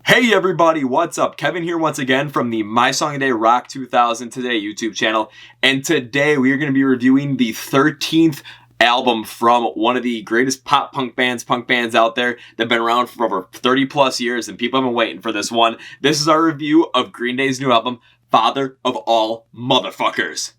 Hey everybody, what's up? Kevin here once again from the My Song a Day Rock 2000 Today YouTube channel. And today we are going to be reviewing the 13th album from one of the greatest punk bands out there that have been around for over 30 plus years, and people have been waiting for this one. This is our review of Green Day's new album, Father of All Motherfuckers.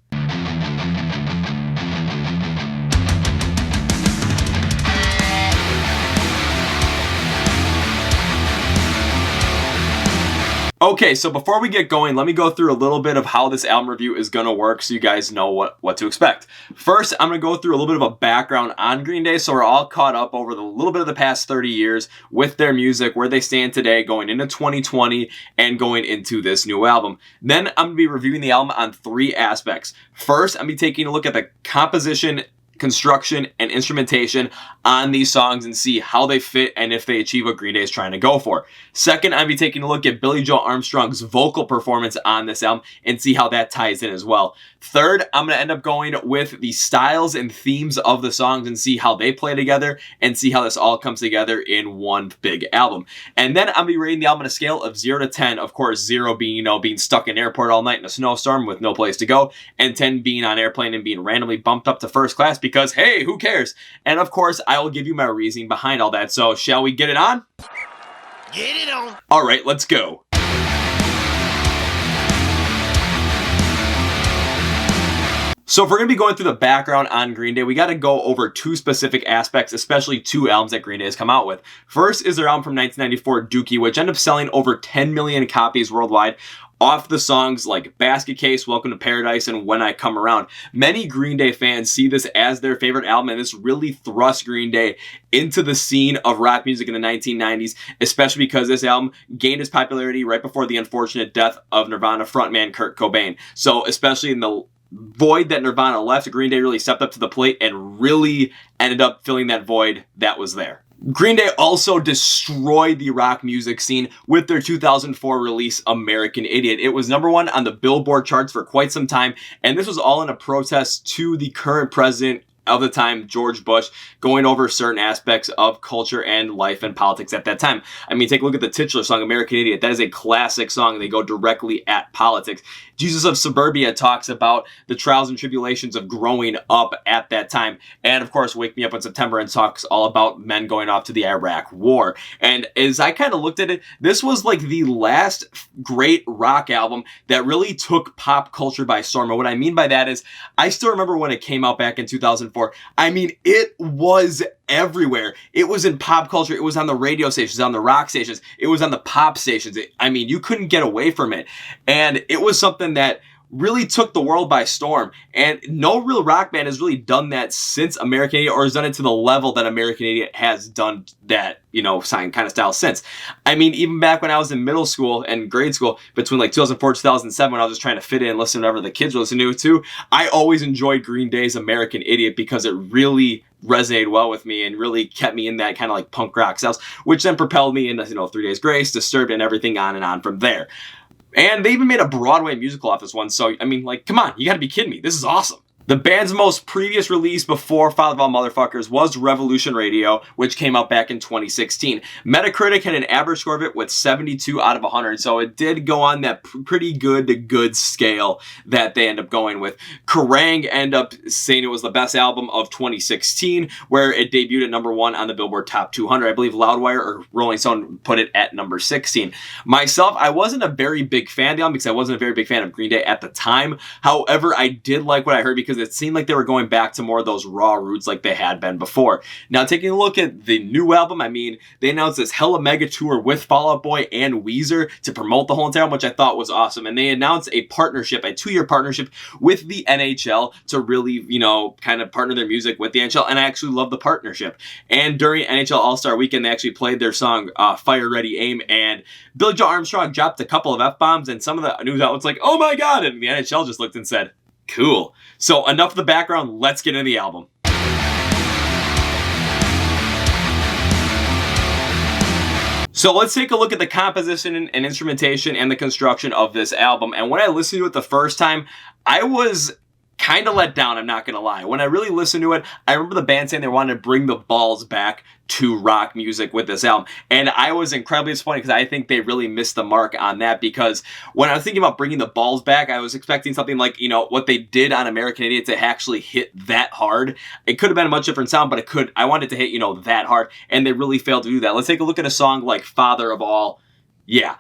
Okay, so before we get going, let me go through a little bit of how this album review is going to work so you guys know what to expect. First, I'm going to go through a little bit of a background on Green Day so we're all caught up over the little bit of the past 30 years with their music, where they stand today, going into 2020 and going into this new album. Then I'm going to be reviewing the album on three aspects. First, I'm going to be taking a look at the composition, construction, and instrumentation on these songs and see how they fit and if they achieve what Green Day is trying to go for. Second, I'll be taking a look at Billie Joe Armstrong's vocal performance on this album and see how that ties in as well. Third, I'm going to end up going with the styles and themes of the songs and see how they play together and see how this all comes together in one big album. And then I'm going to be rating the album on a scale of 0 to 10. Of course, 0 being, being stuck in an airport all night in a snowstorm with no place to go, and 10 being on airplane and being randomly bumped up to first class because, hey, who cares? And of course, I will give you my reasoning behind all that. So shall we get it on? Get it on! All right, let's go. So if we're going to be going through the background on Green Day, we got to go over two specific aspects, especially two albums that Green Day has come out with. First is their album from 1994, Dookie, which ended up selling over 10 million copies worldwide off the songs like Basket Case, Welcome to Paradise, and When I Come Around. Many Green Day fans see this as their favorite album, and this really thrust Green Day into the scene of rock music in the 1990s, especially because this album gained its popularity right before the unfortunate death of Nirvana frontman Kurt Cobain. So especially in the void that Nirvana left, Green Day really stepped up to the plate and really ended up filling that void that was there. Green Day also destroyed the rock music scene with their 2004 release, American Idiot. It was #1 on the Billboard charts for quite some time, and this was all in a protest to the current president of the time, George Bush, going over certain aspects of culture and life and politics at that time. I mean, take a look at the titular song, American Idiot. That is a classic song, and they go directly at politics. Jesus of Suburbia talks about the trials and tribulations of growing up at that time. And of course, Wake Me Up in September and talks all about men going off to the Iraq War. And as I kind of looked at it, this was like the last great rock album that really took pop culture by storm. And what I mean by that is, I still remember when it came out back in 2004. I mean, it was everywhere. It was in pop culture. It was on the radio stations, on the rock stations. It was on the pop stations. I mean, you couldn't get away from it. And it was something that really took the world by storm. And no real rock band has really done that since American Idiot, or has done it to the level that American Idiot has done that, kind of style since. I mean, even back when I was in middle school and grade school, between like 2004 2007, when I was just trying to fit in and listen to whatever the kids were listening to, I always enjoyed Green Day's American Idiot because it really resonated well with me and really kept me in that kind of like punk rock styles, which then propelled me into, 3 Days Grace, Disturbed, and everything on and on from there. And they even made a Broadway musical off this one. So, I mean, like, come on, you gotta be kidding me. This is awesome. The band's most previous release before Father of All Motherfuckers was Revolution Radio, which came out back in 2016. Metacritic had an average score of it with 72 out of 100, so it did go on that pretty good to good scale that they end up going with. Kerrang! Ended up saying it was the best album of 2016, where it debuted at #1 on the Billboard Top 200. I believe Loudwire or Rolling Stone put it at number 16. Myself, I wasn't a very big fan of the album because I wasn't a very big fan of Green Day at the time. However, I did like what I heard because it seemed like they were going back to more of those raw roots like they had been before. Now, taking a look at the new album, I mean, they announced this hella mega tour with Fall Out Boy and Weezer to promote the whole entire album, which I thought was awesome. And they announced a partnership, a 2-year partnership with the NHL to really, kind of partner their music with the NHL. And I actually love the partnership. And during NHL All-Star Weekend, they actually played their song, Fire Ready Aim, and Billie Joe Armstrong dropped a couple of F-bombs, and some of the news outlets like, oh my God, and the NHL just looked and said, cool. So enough of the background, let's get into the album. So let's take a look at the composition and instrumentation and the construction of this album. And when I listened to it the first time, I was kind of let down, I'm not going to lie. When I really listened to it, I remember the band saying they wanted to bring the balls back to rock music with this album. And I was incredibly disappointed because I think they really missed the mark on that, because when I was thinking about bringing the balls back, I was expecting something like, you know, what they did on American Idiot to actually hit that hard. It could have been a much different sound, but I wanted to hit, you know, that hard, and they really failed to do that. Let's take a look at a song like Father of All. Yeah.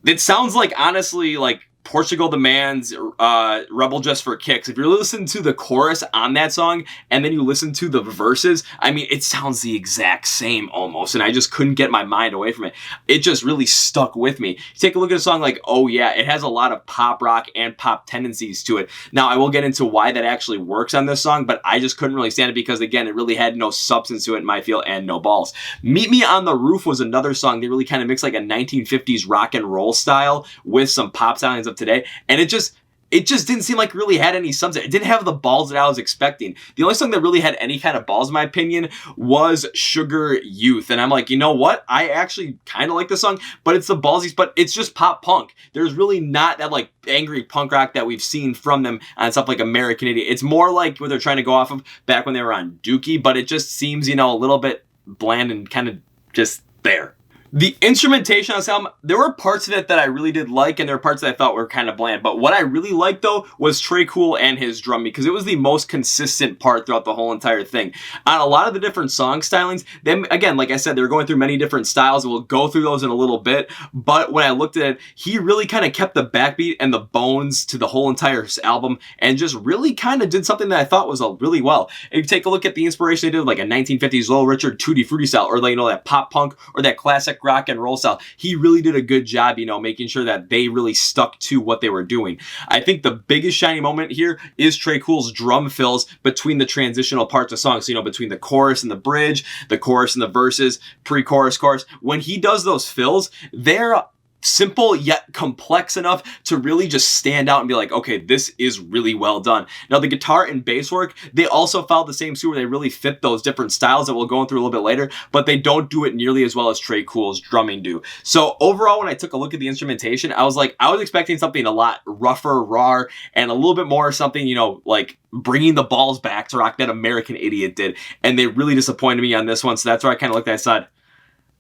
It sounds like, honestly, like Portugal the Man's Rebel Just for Kicks. If you listen to the chorus on that song and then you listen to the verses, I mean, it sounds the exact same almost, and I just couldn't get my mind away from it. It just really stuck with me. Take a look at a song like Oh Yeah. It has a lot of pop rock and pop tendencies to it. Now, I will get into why that actually works on this song, but I just couldn't really stand it because, again, it really had no substance to it in my feel and no balls. Meet Me on the Roof was another song that really kind of mixed like a 1950s rock and roll style with some pop sounds of today, and it just didn't seem like it really had any substance. It didn't have the balls that I was expecting. The only song that really had any kind of balls, in my opinion, was Sugar Youth. And I'm like, you know what? I actually kind of like this song, but it's the ballsies, but it's just pop punk. There's really not that like angry punk rock that we've seen from them on stuff like American Idiot. It's more like what they're trying to go off of back when they were on Dookie, but it just seems, you know, a little bit bland and kind of just there. The instrumentation on this album, there were parts of it that I really did like, and there were parts that I thought were kind of bland. But what I really liked, though, was Tré Cool and his drum, because it was the most consistent part throughout the whole entire thing. On a lot of the different song stylings, then again, like I said, they're going through many different styles, and we'll go through those in a little bit. But when I looked at it, he really kind of kept the backbeat and the bones to the whole entire album, and just really kind of did something that I thought was really well. If you take a look at the inspiration they did, like a 1950s Little Richard Tutti Frutti style, or like, you know, that pop punk or that classic rock and roll style, he really did a good job, you know, making sure that they really stuck to what they were doing. I think the biggest shining moment here is Tré Cool's drum fills between the transitional parts of songs. So, you know, between the chorus and the bridge, the chorus and the verses, pre-chorus, chorus. When he does those fills, they're simple yet complex enough to really just stand out and be like, okay, this is really well done. Now, the guitar and bass work, they also followed the same suit where they really fit those different styles that we'll go through a little bit later, but they don't do it nearly as well as Tré Cool's drumming do. So overall, when I took a look at the instrumentation, I was expecting something a lot rougher, raw, and a little bit more something, you know, like bringing the balls back to rock that American Idiot did, and they really disappointed me on this one. So that's where I kind of looked at it and said,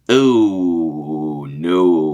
oh no.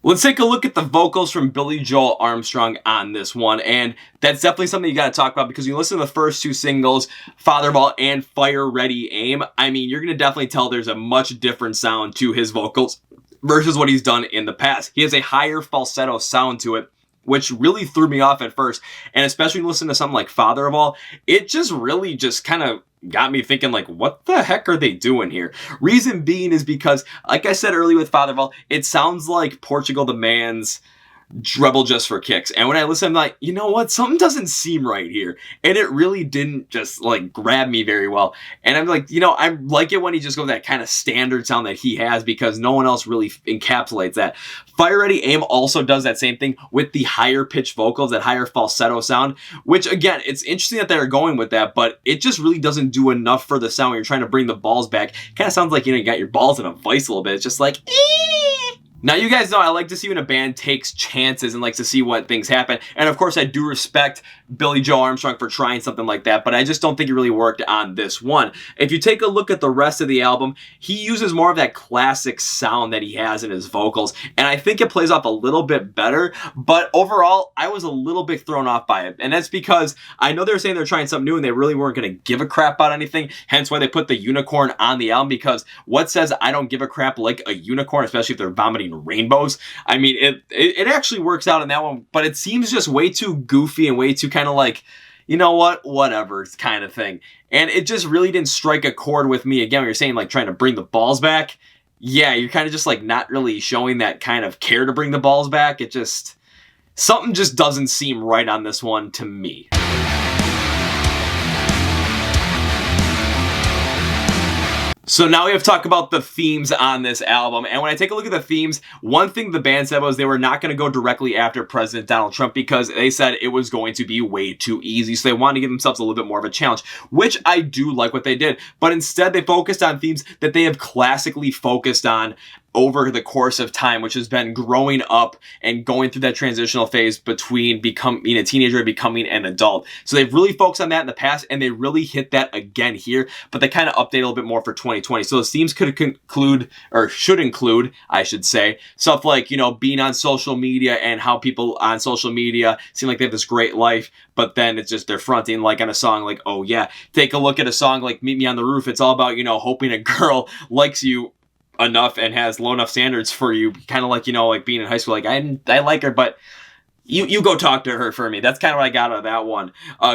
Let's take a look at the vocals from Billy Joel Armstrong on this one, and that's definitely something you got to talk about, because you listen to the first two singles, Father of All and Fire Ready Aim, I mean, you're going to definitely tell there's a much different sound to his vocals versus what he's done in the past. He has a higher falsetto sound to it, which really threw me off at first, and especially when you listen to something like Father of All, it just really just kind of got me thinking, like, what the heck are they doing here? Reason being is because, like I said earlier with Father of All, it sounds like Portugal the Man's Rebel Just for Kicks. And when I listen, I'm like, you know what? Something doesn't seem right here. And it really didn't just like grab me very well. And I'm like, you know, I like it when he just goes that kind of standard sound that he has, because no one else really encapsulates that. Fire Ready Aim also does that same thing with the higher pitched vocals, that higher falsetto sound, which again, it's interesting that they're going with that, but it just really doesn't do enough for the sound when you're trying to bring the balls back. Kind of sounds like, you know, you got your balls in a vice a little bit. It's just like, Now, you guys know I like to see when a band takes chances and likes to see what things happen. And of course, I do respect Billy Joe Armstrong for trying something like that, but I just don't think it really worked on this one. If you take a look at the rest of the album, he uses more of that classic sound that he has in his vocals, and I think it plays off a little bit better, but overall, I was a little bit thrown off by it. And that's because I know they're saying they're trying something new and they really weren't going to give a crap about anything, hence why they put the unicorn on the album, because what says I don't give a crap like a unicorn, especially if they're vomiting rainbows? I mean, it actually works out in that one, but it seems just way too goofy and way too kind of like, you know what, whatever kind of thing. And it just really didn't strike a chord with me. Again, when you're saying like trying to bring the balls back, yeah, you're kind of just like not really showing that kind of care to bring the balls back. It just, something just doesn't seem right on this one to me. So now we have to talk about the themes on this album. And when I take a look at the themes, one thing the band said was they were not going to go directly after President Donald Trump because they said it was going to be way too easy. So they wanted to give themselves a little bit more of a challenge, which I do like what they did. But instead, they focused on themes that they have classically focused on over the course of time, which has been growing up and going through that transitional phase between becoming a teenager and becoming an adult. So they've really focused on that in the past, and they really hit that again here, but they kind of update a little bit more for 2020. So those themes could conclude, or should include, I should say, stuff like, you know, being on social media and how people on social media seem like they have this great life, but then it's just they're fronting, like on a song like, oh yeah. Take a look at a song like Meet Me on the Roof. It's all about, you know, hoping a girl likes you enough and has low enough standards for you, kind of like, you know, like being in high school, like I like her, but you go talk to her for me. That's kind of what I got out of that one.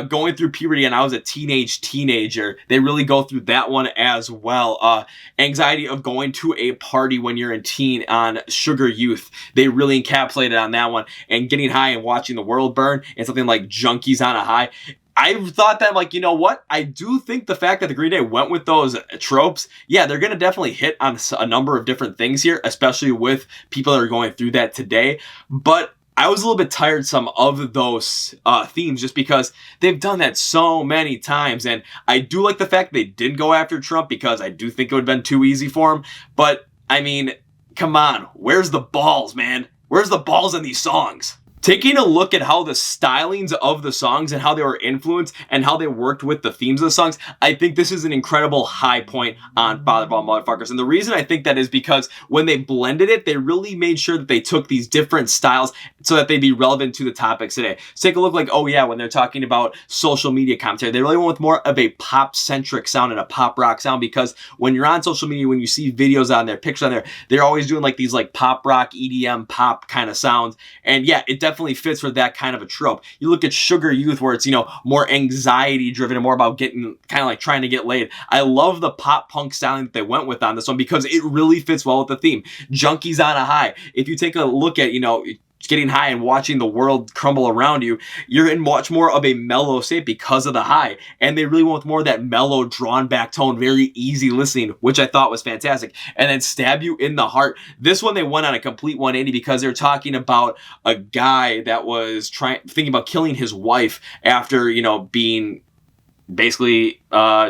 Going through puberty and I was a teenager, they really go through that one as well. Anxiety of going to a party when you're in teen on Sugar Youth, they really encapsulated on that one. And getting high and watching the world burn, and something like Junkies on a High. I thought that, like, you know what? I do think the fact that the Green Day went with those tropes, yeah, they're going to definitely hit on a number of different things here, especially with people that are going through that today. But I was a little bit tiresome of those themes just because they've done that so many times. And I do like the fact they didn't go after Trump, because I do think it would have been too easy for him. But, I mean, come on. Where's the balls, man? Where's the balls in these songs? Taking a look at how the stylings of the songs and how they were influenced and how they worked with the themes of the songs, I think this is an incredible high point on Father of All Motherfuckers. And the reason I think that is because when they blended it, they really made sure that they took these different styles so that they'd be relevant to the topics today. So take a look like, oh yeah, when they're talking about social media commentary, they really went with more of a pop-centric sound and a pop rock sound, because when you're on social media, when you see videos on there, pictures on there, they're always doing like these like pop rock, EDM, pop kind of sounds. And yeah, it definitely fits for that kind of a trope. You look at Sugar Youth, where it's, you know, more anxiety driven and more about getting, kind of like trying to get laid. I love the pop punk styling that they went with on this one, because it really fits well with the theme. Junkies on a High. If you take a look at, you know, getting high and watching the world crumble around you, you're in much more of a mellow state because of the high. And they really went with more of that mellow, drawn back tone, very easy listening, which I thought was fantastic. And then Stab You in the Heart. This one they went on a complete 180, because they're talking about a guy that was thinking about killing his wife after, you know, being basically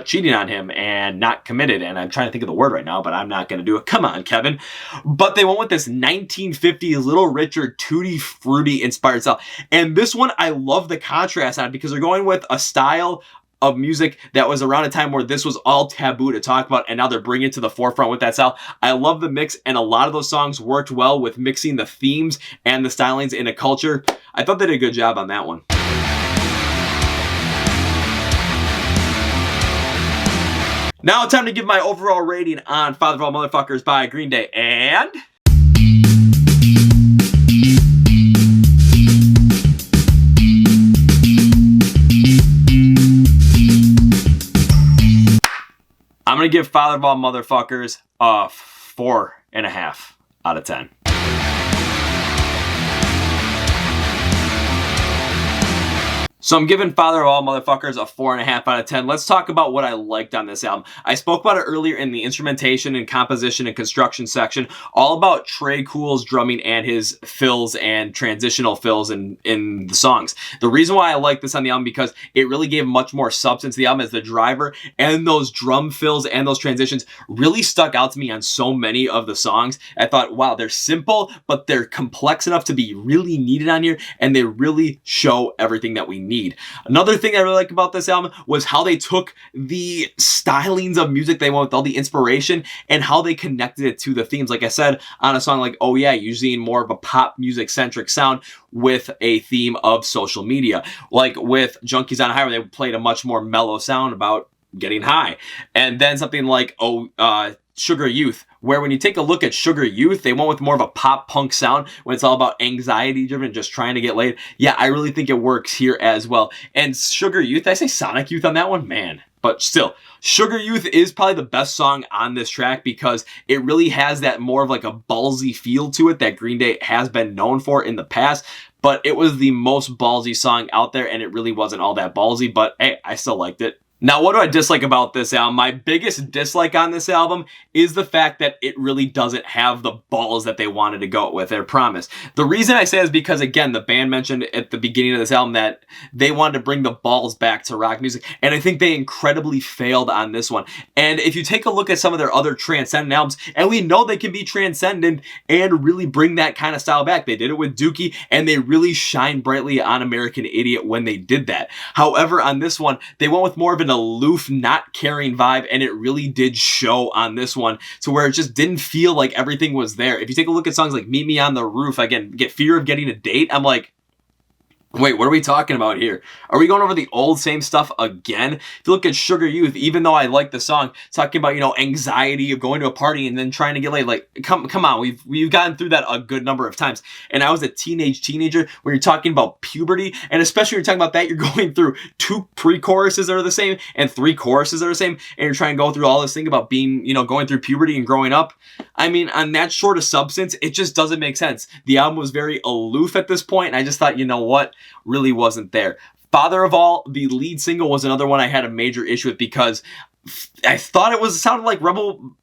cheating on him and not committed. And I'm trying to think of the word right now, but I'm not going to do it. Come on, Kevin. But they went with this 1950s Little Richard Tutti Frutti inspired style. And this one, I love the contrast on it, because they're going with a style of music that was around a time where this was all taboo to talk about, and now they're bringing it to the forefront with that style. I love the mix, and a lot of those songs worked well with mixing the themes and the stylings in a culture. I thought they did a good job on that one. Now time to give my overall rating on Father of All Motherfuckers by Green Day, and I'm going to give Father of All Motherfuckers a 4.5 out of 10. So I'm giving Father of All Motherfuckers a 4.5 out of 10. Let's talk about what I liked on this album. I spoke about it earlier in the instrumentation and composition and construction section, all about Trey Cool's drumming and his fills and transitional fills in the songs. The reason why I like this on the album, because it really gave much more substance to the album as the driver, and those drum fills and those transitions really stuck out to me on so many of the songs. I thought, wow, they're simple, but they're complex enough to be really needed on here, and they really show everything that we need. Another thing I really like about this album was how they took the stylings of music they went with, all the inspiration, and how they connected it to the themes. Like I said, on a song like Oh Yeah, using more of a pop music centric sound with a theme of social media. Like with Junkies on a High, where they played a much more mellow sound about getting high. And then something like Sugar Youth, where when you take a look at Sugar Youth, they went with more of a pop punk sound when it's all about anxiety driven and just trying to get laid. Yeah, I really think it works here as well. And Sugar Youth, did I say Sonic Youth on that one? Man. But still, Sugar Youth is probably the best song on this track, because it really has that more of like a ballsy feel to it that Green Day has been known for in the past. But it was the most ballsy song out there, and it really wasn't all that ballsy, but hey, I still liked it. Now, what do I dislike about this album? My biggest dislike on this album is the fact that it really doesn't have the balls that they wanted to go with their promise. The reason I say is because, again, the band mentioned at the beginning of this album that they wanted to bring the balls back to rock music, and I think they incredibly failed on this one. And if you take a look at some of their other transcendent albums, and we know they can be transcendent and really bring that kind of style back. They did it with Dookie, and they really shine brightly on American Idiot when they did that. However, on this one, they went with more of an aloof, not caring vibe, and it really did show on this one to where it just didn't feel like everything was there. If you take a look at songs like Meet Me on the Roof, again, get Fear of Getting a Date, I'm like, wait, what are we talking about here? Are we going over the old same stuff again? If you look at Sugar Youth, even though I like the song, talking about, you know, anxiety of going to a party and then trying to get laid, like, come on, we've gotten through that a good number of times. And I was a teenager when you're talking about puberty, and especially when you're talking about that, you're going through 2 pre-choruses that are the same and 3 choruses that are the same, and you're trying to go through all this thing about being, you know, going through puberty and growing up. I mean, on that sort of substance, it just doesn't make sense. The album was very aloof at this point, and I just thought, you know what? Really wasn't there. Father of All, the lead single, was another one I had a major issue with because I thought it sounded like Rebel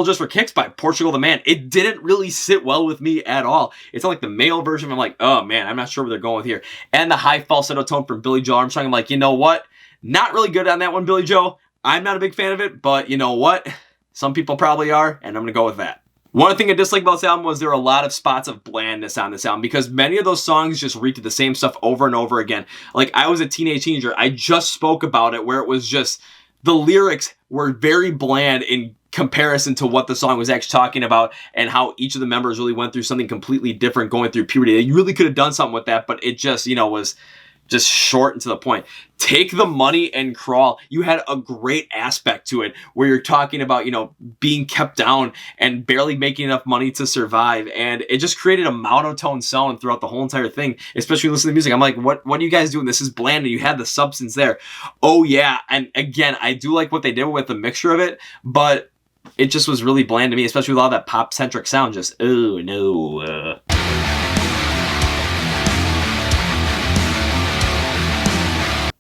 Just for Kicks by Portugal the Man. It didn't really sit well with me at all. It's not like the male version. I'm like, oh man, I'm not sure where they're going with here. And the high falsetto tone from Billy Joe Armstrong, I'm like, you know what? Not really good on that one, Billy Joe. I'm not a big fan of it, but you know what? Some people probably are, and I'm going to go with that. One thing I disliked about this album was there were a lot of spots of blandness on this album because many of those songs just repeat the same stuff over and over again. Like, I was a teenager. I just spoke about it where it was just, the lyrics were very bland in comparison to what the song was actually talking about and how each of the members really went through something completely different going through puberty. They really could have done something with that, but it just, you know, was just short and to the point. Take the Money and Crawl. You had a great aspect to it where you're talking about, you know, being kept down and barely making enough money to survive. And it just created a monotone sound throughout the whole entire thing, especially when you listen to the music. I'm like, what are you guys doing? This is bland, and you had the substance there. Oh yeah. And again, I do like what they did with the mixture of it, but it just was really bland to me, especially with all that pop-centric sound. Just, oh no.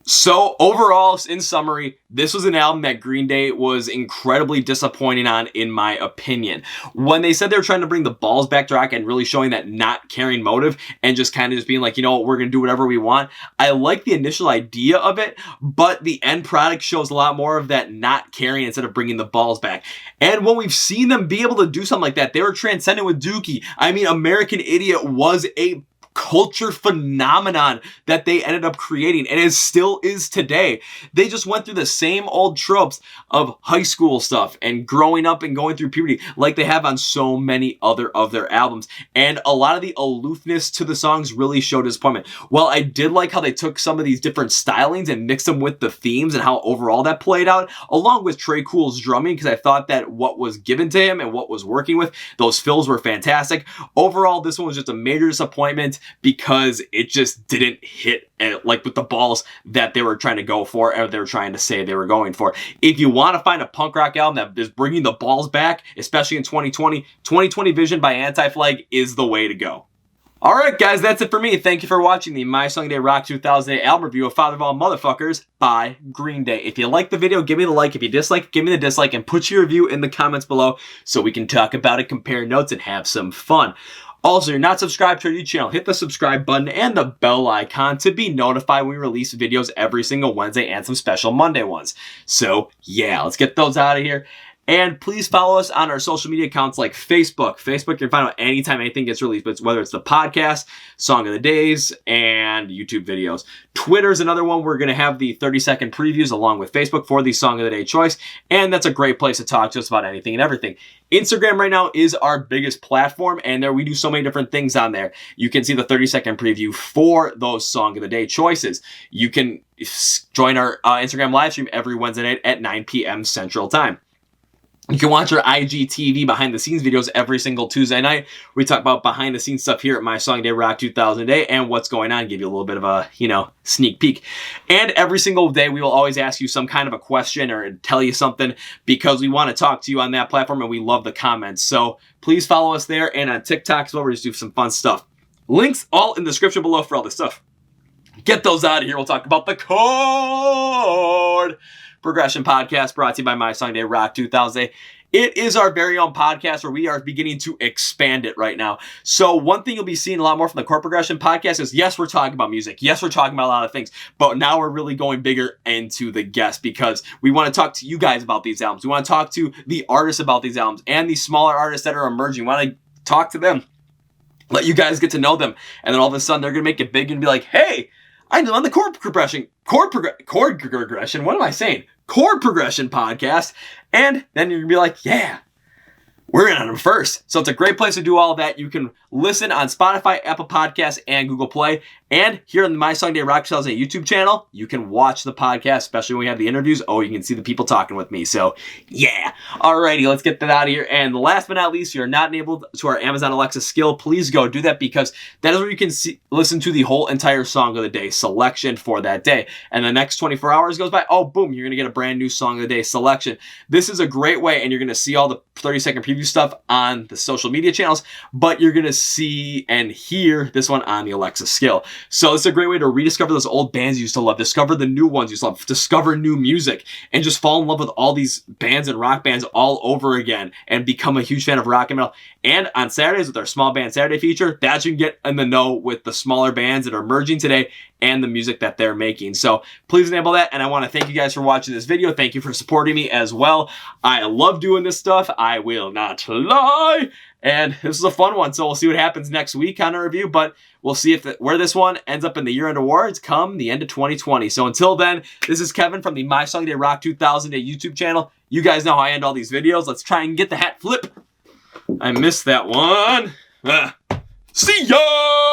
So overall, in summary, this was an album that Green Day was incredibly disappointing on, in my opinion. When they said they were trying to bring the balls back to rock and really showing that not caring motive and just kind of just being like, you know what, we're going to do whatever we want. I like the initial idea of it, but the end product shows a lot more of that not caring instead of bringing the balls back. And when we've seen them be able to do something like that, they were transcendent with Dookie. I mean, American Idiot was a culture phenomenon that they ended up creating, and it still is today. They just went through the same old tropes of high school stuff and growing up and going through puberty like they have on so many other of their albums, and a lot of the aloofness to the songs really showed disappointment. Well, I did like how they took some of these different stylings and mixed them with the themes and how overall that played out, along with Trey Cool's drumming, because I thought that what was given to him and what was working with, those fills were fantastic. Overall, this one was just a major disappointment because it just didn't hit like with the balls that they were trying to go for, or they were trying to say they were going for. If you want to find a punk rock album that is bringing the balls back, especially in 2020 Vision by Anti-Flag is the way to go. Alright guys, that's it for me. Thank you for watching the My Song Day Rock 2008 album review of Father of All Motherfuckers by Green Day. If you like the video, give me the like. If you dislike, give me the dislike, and put your review in the comments below so we can talk about it, compare notes, and have some fun. Also, if you're not subscribed to our YouTube channel, hit the subscribe button and the bell icon to be notified when we release videos every single Wednesday and some special Monday ones. So yeah, let's get those out of here. And please follow us on our social media accounts like Facebook. Facebook, you can find out anytime anything gets released, but whether it's the podcast, Song of the Days, and YouTube videos. Twitter is another one. We're going to have the 30-second previews along with Facebook for the Song of the Day choice, and that's a great place to talk to us about anything and everything. Instagram right now is our biggest platform, and there we do so many different things on there. You can see the 30-second preview for those Song of the Day choices. You can join our Instagram live stream every Wednesday night at 9 p.m. Central Time. You can watch our IGTV behind the scenes videos every single Tuesday night. We talk about behind the scenes stuff here at My Song Day Rock 2008 and what's going on. Give you a little bit of a, sneak peek. And every single day we will always ask you some kind of a question or tell you something because we want to talk to you on that platform and we love the comments. So please follow us there, and on TikTok as well, we just do some fun stuff. Links all in the description below for all this stuff. get those out of here. We'll talk about the chord progression podcast brought to you by My Song Day Rock 2000. It is our very own podcast where we are beginning to expand it right now. So one thing you'll be seeing a lot more from the chord progression podcast is, yes, we're talking about music. Yes, we're talking about a lot of things. But now we're really going bigger into the guests because we want to talk to you guys about these albums. We want to talk to the artists about these albums and the smaller artists that are emerging. We want to talk to them. Let you guys get to know them. And then all of a sudden they're going to make it big and be like, hey, I'm on the chord progression podcast. And then you're going to be like, yeah, we're in on them first. So it's a great place to do all that. You can listen on Spotify, Apple Podcasts, and Google Play. And here on the My Song Day Rock 2000 YouTube channel, you can watch the podcast, especially when we have the interviews. Oh, you can see the people talking with me. So, yeah. Alrighty, let's get that out of here. And last but not least, if you're not enabled to our Amazon Alexa skill, please go do that because that is where you can listen to the whole entire song of the day selection for that day. And the next 24 hours goes by, oh, boom, you're going to get a brand new song of the day selection. This is a great way, and you're going to see all the 30-second preview stuff on the social media channels, but you're going to see and hear this one on the Alexa skill. So it's a great way to rediscover those old bands you used to love, discover the new ones you used to love, discover new music, and just fall in love with all these bands and rock bands all over again and become a huge fan of rock and metal. And on Saturdays with our Small Band Saturday feature, that you can get in the know with the smaller bands that are emerging today and the music that they're making. So please enable that. And I want to thank you guys for watching this video. Thank you for supporting me as well. I love doing this stuff. I will not lie. And this is a fun one. So we'll see what happens next week on our review, but we'll see if where this one ends up in the year-end awards come the end of 2020. So until then, this is Kevin from the My Song Day Rock 2000 YouTube channel. You guys know how I end all these videos. Let's try and get the hat flip. I missed that one. See ya!